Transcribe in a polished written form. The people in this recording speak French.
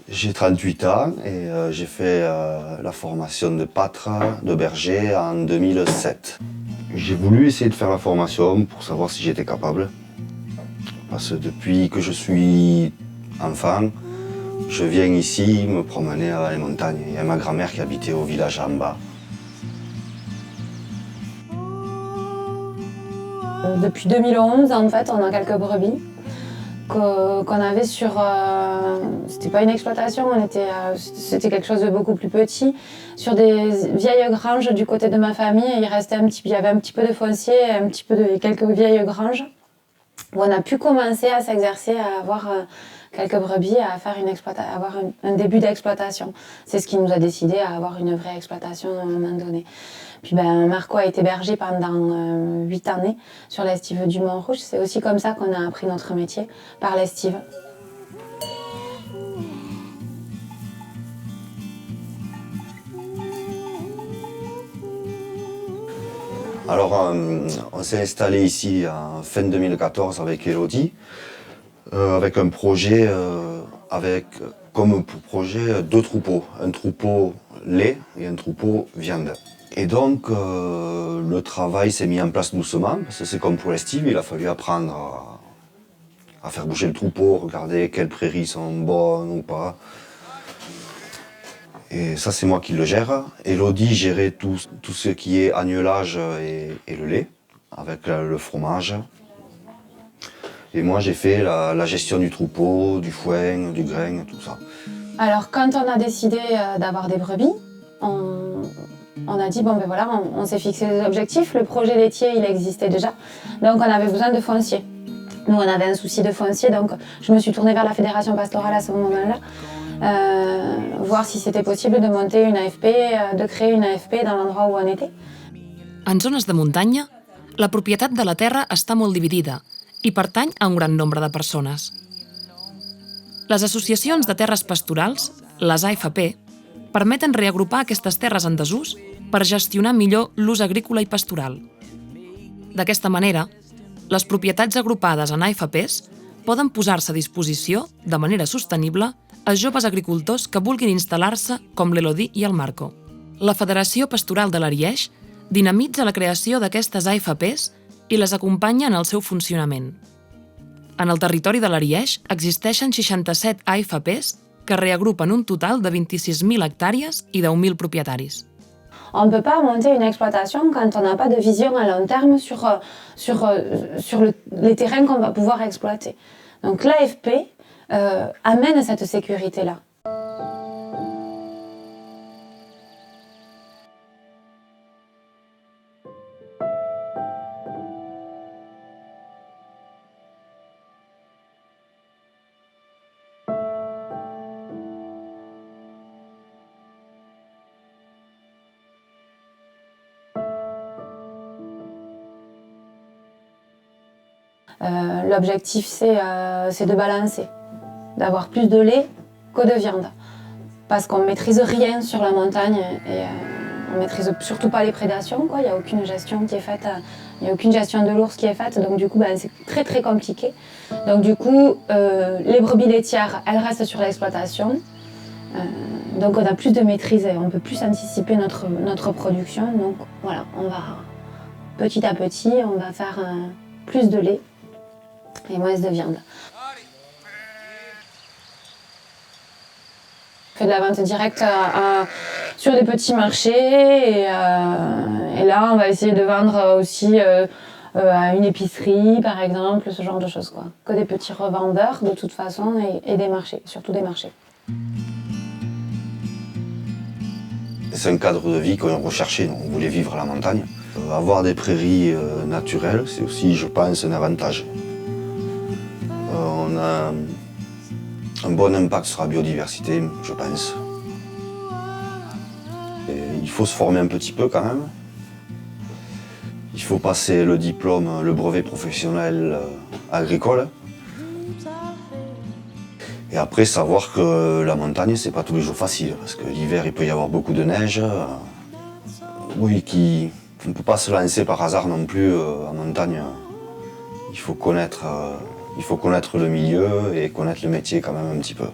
J'ai 38 ans et j'ai fait la formation de pâtre, de berger en 2007. J'ai voulu essayer de faire la formation pour savoir si j'étais capable. Parce que depuis que je suis enfant, je viens ici me promener à les montagnes. Il y a ma grand-mère qui habitait au village en bas. Depuis 2011, en fait, on a quelques brebis qu'on avait sur... c'était pas une exploitation, c'était quelque chose de beaucoup plus petit. Sur des vieilles granges du côté de ma famille, il y avait un petit peu de foncier, quelques vieilles granges, où on a pu commencer à s'exercer, à avoir quelques brebis, à faire avoir un début d'exploitation. C'est ce qui nous a décidé à avoir une vraie exploitation à un moment donné. Puis Marco a été berger pendant 8 années sur l'estive du Mont-Rouge. C'est aussi comme ça qu'on a appris notre métier, par l'estive. Alors, on s'est installé ici en fin 2014 avec Elodie, avec un projet comme pour projet 2 troupeaux. Un troupeau lait et un troupeau viande. Et donc, le travail s'est mis en place doucement, parce que c'est comme pour l'estive, il a fallu apprendre à faire bouger le troupeau, regarder quelles prairies sont bonnes ou pas. Et ça, c'est moi qui le gère. Elodie gérait tout ce qui est agnelage et le lait, avec le fromage. Et moi, j'ai fait la gestion du troupeau, du foin, du grain, tout ça. Alors, quand on a décidé d'avoir des brebis, on a dit, bon ben voilà, on s'est fixé des objectifs. Le projet laitier, il existait déjà. Donc, on avait besoin de foncier. Nous, on avait un souci de foncier, donc je me suis tournée vers la Fédération pastorale à ce moment-là, voir si c'était possible de monter une AFP, de créer une AFP dans l'endroit où on était. En zones de muntanya, la propietat de la terra està molt dividida i pertany a un gran nombre de persones. Les associacions de terres pastorals, les AFP, permeten reagrupar aquestes terres en desús per gestionar millor l'ús agrícola i pastoral. D'aquesta manera, les propietats agrupades en AFPs poden posar-se a disposició, de manera sostenible, a joves agricultors que vulguin instal·lar-se com l'Elodie i el Marco. La Federació Pastoral de l'Ariège dinamitza la creació d'aquestes AFPs i les acompanya en el seu funcionament. En el territori de l'Ariège existeixen 67 AFPs que reagrupen un total de 26.000 hectàrees i 10.000 propietaris. On ne peut pas monter une exploitation quand on n'a pas de vision à long terme sur les terrains qu'on va pouvoir exploiter. Donc l'AFP amène cette sécurité-là. L'objectif, c'est de balancer, d'avoir plus de lait que de viande. Parce qu'on ne maîtrise rien sur la montagne et on ne maîtrise surtout pas les prédations, quoi. Il n'y a aucune gestion qui est faite, il n'y a aucune gestion de l'ours qui est faite, donc du coup c'est très très compliqué. Donc du coup, les brebis laitières, elles restent sur l'exploitation. Donc on a plus de maîtrise et on peut plus anticiper notre production. Donc voilà, on va petit à petit, on va faire plus de lait et moins de viande. On fait de la vente directe sur des petits marchés et là on va essayer de vendre aussi à une épicerie par exemple, ce genre de choses, quoi. Que des petits revendeurs de toute façon et des marchés, surtout des marchés. C'est un cadre de vie qu'on recherchait, on voulait vivre à la montagne. Avoir des prairies naturelles, c'est aussi, je pense, un avantage. On a un bon impact sur la biodiversité, je pense. Et il faut se former un petit peu quand même. Il faut passer le diplôme, le brevet professionnel agricole. Et après, savoir que la montagne, c'est pas tous les jours facile, parce que l'hiver, il peut y avoir beaucoup de neige. Oui, on ne peut pas se lancer par hasard non plus en montagne. Il faut connaître le milieu et connaître le métier quand même un petit peu.